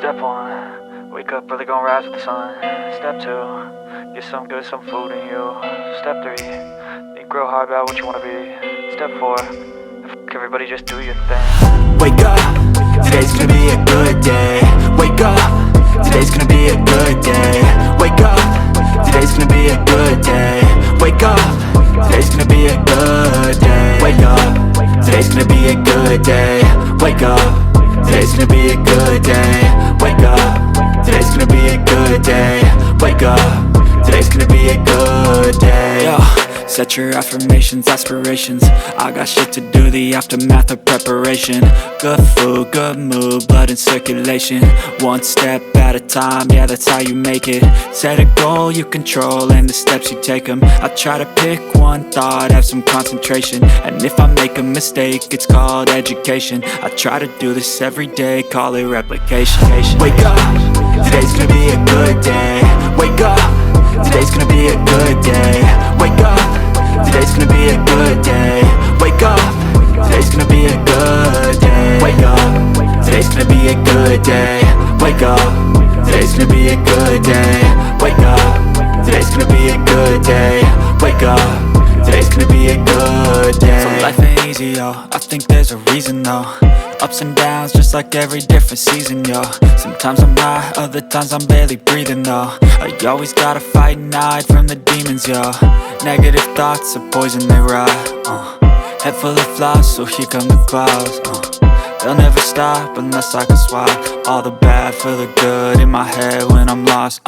Step 1, wake up early, gonna rise with the sun. Step 2, get some good, some food in you. Step 3, think real hard about what you wanna be. Step 4, everybody just do your thing. Wake up, today's gonna be a good day. Wake up, today's gonna be a good day. Wake up, today's gonna be a good day. Wake up, today's gonna be a good day. Wake up, today's gonna be a good day. Wake up, today's gonna be a good day. Wake up, today's gonna be a good day. Wake up, today's gonna be a good day. Yo, set your affirmations, aspirations. I got shit to do, the aftermath of preparation. Good food, good mood, blood in circulation. One step at a time, yeah, that's how you make it. Set a goal you control and the steps you take them. I try to pick one thought, have some concentration. And if I make a mistake, it's called education. I try to do this every day, call it replication. Wake up, today's gonna be a good day. Wake up, today's gonna be a good day. Wake up, today's gonna be a good day. Wake up, today's gonna be a good day. Wake up, today's gonna be a good day. Wake up, today's gonna be a good day. Wake up, today's gonna be a good day. Wake up, today's gonna be a good day. So life ain't easy, yo, I think there's a reason though. Ups and downs, just like every different season, yo. Sometimes I'm high, other times I'm barely breathing, though. I always gotta fight and hide from the demons, yo. Negative thoughts are poison, they rot. Head full of flies, so here come the clouds. They'll never stop unless I can swap all the bad for the good in my head when I'm lost.